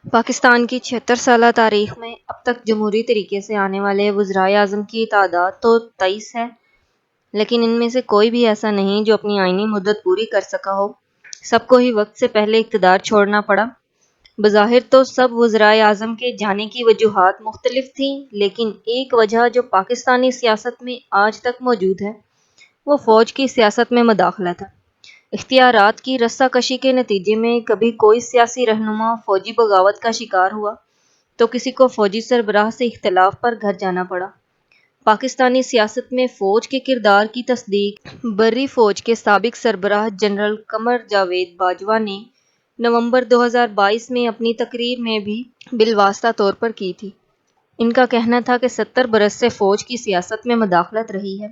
پاکستان کی 76 سالہ تاریخ میں اب تک جمہوری طریقے سے آنے والے وزرائے اعظم کی تعداد تو 23 ہے، لیکن ان میں سے کوئی بھی ایسا نہیں جو اپنی آئینی مدت پوری کر سکا ہو۔ سب کو ہی وقت سے پہلے اقتدار چھوڑنا پڑا۔ بظاہر تو سب وزرائے اعظم کے جانے کی وجوہات مختلف تھیں، لیکن ایک وجہ جو پاکستانی سیاست میں آج تک موجود ہے وہ فوج کی سیاست میں مداخلت ہے۔ اختیارات کی رسہ کشی کے نتیجے میں کبھی کوئی سیاسی رہنما فوجی بغاوت کا شکار ہوا تو کسی کو فوجی سربراہ سے اختلاف پر گھر جانا پڑا۔ پاکستانی سیاست میں فوج کے کردار کی تصدیق بری فوج کے سابق سربراہ جنرل قمر جاوید باجوہ نے نومبر 2022 میں اپنی تقریر میں بھی بالواسطہ طور پر کی تھی۔ ان کا کہنا تھا کہ 70 برس سے فوج کی سیاست میں مداخلت رہی ہے،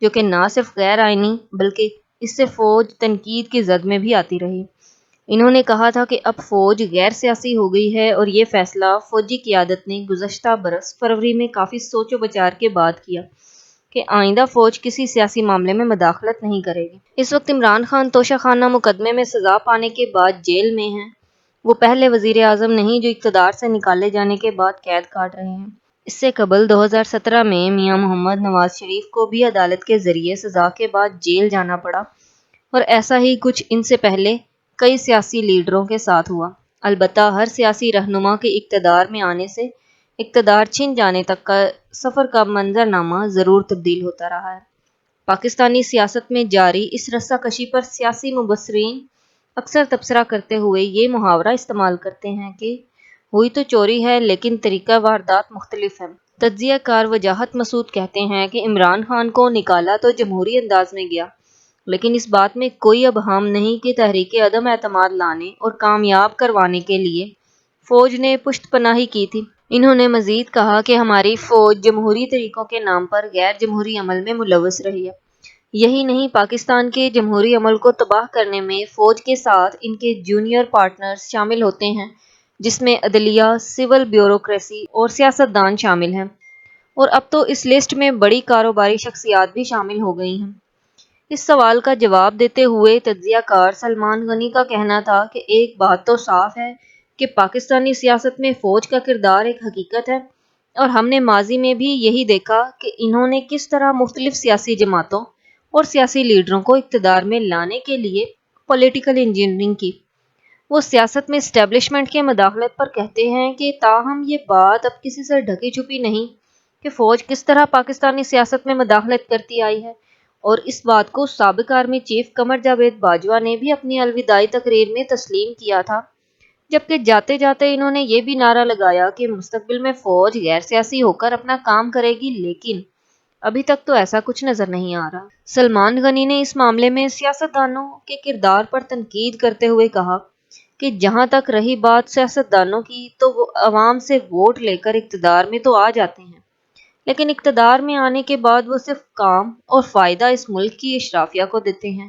جو کہ نہ صرف غیر آئینی بلکہ اس سے فوج تنقید کی زد میں بھی آتی رہی۔ انہوں نے کہا تھا کہ اب فوج غیر سیاسی ہو گئی ہے اور یہ فیصلہ فوجی قیادت نے گزشتہ برس فروری میں کافی سوچ و بچار کے بعد کیا کہ آئندہ فوج کسی سیاسی معاملے میں مداخلت نہیں کرے گی۔ اس وقت عمران خان توشہ خانہ مقدمے میں سزا پانے کے بعد جیل میں ہیں۔ وہ پہلے وزیر اعظم نہیں جو اقتدار سے نکالے جانے کے بعد قید کاٹ رہے ہیں۔ اس سے قبل 2017 میں میاں محمد نواز شریف کو بھی عدالت کے ذریعے سزا کے بعد جیل جانا پڑا، اور ایسا ہی کچھ ان سے پہلے کئی سیاسی لیڈروں کے ساتھ ہوا۔ البتہ ہر سیاسی رہنما کے اقتدار میں آنے سے اقتدار چھن جانے تک کا سفر کا منظرنامہ ضرور تبدیل ہوتا رہا ہے۔ پاکستانی سیاست میں جاری اس رسہ کشی پر سیاسی مبصرین اکثر تبصرہ کرتے ہوئے یہ محاورہ استعمال کرتے ہیں کہ ہوئی تو چوری ہے لیکن طریقہ واردات مختلف ہے۔ تجزیہ کار وجاہت مسعود کہتے ہیں کہ عمران خان کو نکالا تو جمہوری انداز میں گیا، لیکن اس بات میں کوئی ابہام نہیں کہ تحریک عدم اعتماد لانے اور کامیاب کروانے کے لیے فوج نے پشت پناہی کی تھی۔ انہوں نے مزید کہا کہ ہماری فوج جمہوری طریقوں کے نام پر غیر جمہوری عمل میں ملوث رہی ہے۔ یہی نہیں، پاکستان کے جمہوری عمل کو تباہ کرنے میں فوج کے ساتھ ان کے جونیئر پارٹنرز شامل ہوتے ہیں، جس میں عدلیہ، سول بیوروکریسی اور سیاستدان شامل ہیں، اور اب تو اس لسٹ میں بڑی کاروباری شخصیات بھی شامل ہو گئی ہیں۔ اس سوال کا جواب دیتے ہوئے تجزیہ کار سلمان غنی کا کہنا تھا کہ ایک بات تو صاف ہے کہ پاکستانی سیاست میں فوج کا کردار ایک حقیقت ہے، اور ہم نے ماضی میں بھی یہی دیکھا کہ انہوں نے کس طرح مختلف سیاسی جماعتوں اور سیاسی لیڈروں کو اقتدار میں لانے کے لیے پولیٹیکل انجینئرنگ کی۔ وہ سیاست میں اسٹیبلشمنٹ کے مداخلت پر کہتے ہیں کہ تاہم یہ بات اب کسی سے ڈھکی چھپی نہیں کہ فوج کس طرح پاکستانی سیاست میں مداخلت کرتی آئی ہے، اور اس بات کو سابق آرمی چیف قمر جاوید باجوہ نے بھی اپنی الوداعی تقریر میں تسلیم کیا تھا، جبکہ جاتے جاتے انہوں نے یہ بھی نعرہ لگایا کہ مستقبل میں فوج غیر سیاسی ہو کر اپنا کام کرے گی، لیکن ابھی تک تو ایسا کچھ نظر نہیں آ رہا۔ سلمان غنی نے اس معاملے میں سیاستدانوں کے کردار پر تنقید کرتے ہوئے کہا کہ جہاں تک رہی بات سیاستدانوں کی، تو وہ عوام سے ووٹ لے کر اقتدار میں تو آ جاتے ہیں، لیکن اقتدار میں آنے کے بعد وہ صرف کام اور فائدہ اس ملک کی اشرافیہ کو دیتے ہیں،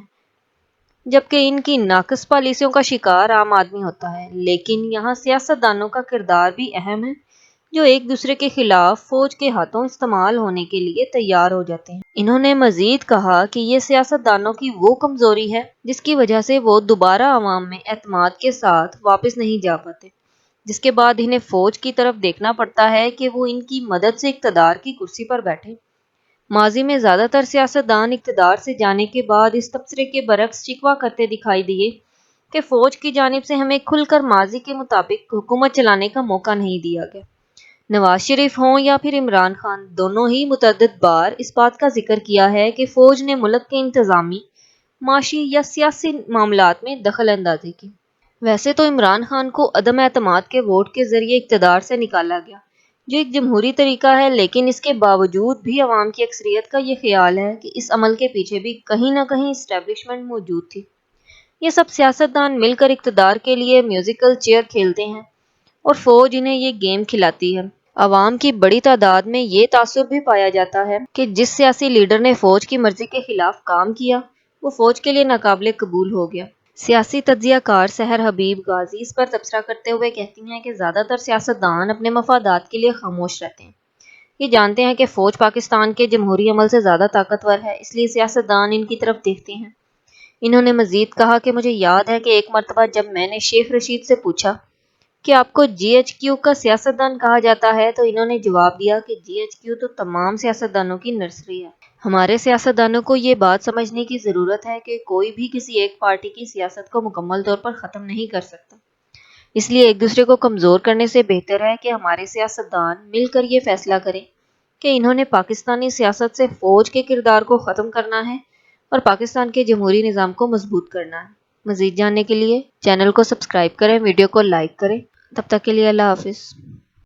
جبکہ ان کی ناقص پالیسیوں کا شکار عام آدمی ہوتا ہے۔ لیکن یہاں سیاستدانوں کا کردار بھی اہم ہے، جو ایک دوسرے کے خلاف فوج کے ہاتھوں استعمال ہونے کے لیے تیار ہو جاتے ہیں۔ انہوں نے مزید کہا کہ یہ سیاستدانوں کی وہ کمزوری ہے جس کی وجہ سے وہ دوبارہ عوام میں اعتماد کے ساتھ واپس نہیں جا پاتے، جس کے بعد انہیں فوج کی طرف دیکھنا پڑتا ہے کہ وہ ان کی مدد سے اقتدار کی کرسی پر بیٹھے۔ ماضی میں زیادہ تر سیاستدان اقتدار سے جانے کے بعد اس تبصرے کے برعکس شکوہ کرتے دکھائی دیے کہ فوج کی جانب سے ہمیں کھل کر ماضی کے مطابق حکومت چلانے کا موقع نہیں دیا گیا۔ نواز شریف ہوں یا پھر عمران خان، دونوں ہی متعدد بار اس بات کا ذکر کیا ہے کہ فوج نے ملک کے انتظامی، معاشی یا سیاسی معاملات میں دخل اندازی کی۔ ویسے تو عمران خان کو عدم اعتماد کے ووٹ کے ذریعے اقتدار سے نکالا گیا، جو ایک جمہوری طریقہ ہے، لیکن اس کے باوجود بھی عوام کی اکثریت کا یہ خیال ہے کہ اس عمل کے پیچھے بھی کہیں نہ کہیں اسٹیبلشمنٹ موجود تھی۔ یہ سب سیاستدان مل کر اقتدار کے لیے میوزیکل چیئر کھیلتے ہیں، اور فوج انہیں یہ گیم کھلاتی ہے۔ عوام کی بڑی تعداد میں یہ تاثر بھی پایا جاتا ہے کہ جس سیاسی لیڈر نے فوج کی مرضی کے خلاف کام کیا، وہ فوج کے لیے ناقابل قبول ہو گیا۔ سیاسی تجزیہ کار سحر حبیب غازی اس پر تبصرہ کرتے ہوئے کہتی ہیں کہ زیادہ تر سیاستدان اپنے مفادات کے لیے خاموش رہتے ہیں۔ یہ جانتے ہیں کہ فوج پاکستان کے جمہوری عمل سے زیادہ طاقتور ہے، اس لیے سیاستدان ان کی طرف دیکھتے ہیں۔ انہوں نے مزید کہا کہ مجھے یاد ہے کہ ایک مرتبہ جب میں نے شیخ رشید سے پوچھا کہ آپ کو جی ایچ کیو کا سیاستدان کہا جاتا ہے تو انہوں نے جواب دیا کہ جی ایچ کیو تو تمام سیاستدانوں کی نرسری ہے۔ ہمارے سیاستدانوں کو یہ بات سمجھنے کی ضرورت ہے کہ کوئی بھی کسی ایک پارٹی کی سیاست کو مکمل طور پر ختم نہیں کر سکتا، اس لیے ایک دوسرے کو کمزور کرنے سے بہتر ہے کہ ہمارے سیاستدان مل کر یہ فیصلہ کریں کہ انہوں نے پاکستانی سیاست سے فوج کے کردار کو ختم کرنا ہے اور پاکستان کے جمہوری نظام کو مضبوط کرنا ہے۔ مزید جاننے کے لیے چینل کو سبسکرائب کریں، ویڈیو کو لائک کریں۔ تب تک کے لیے اللہ حافظ۔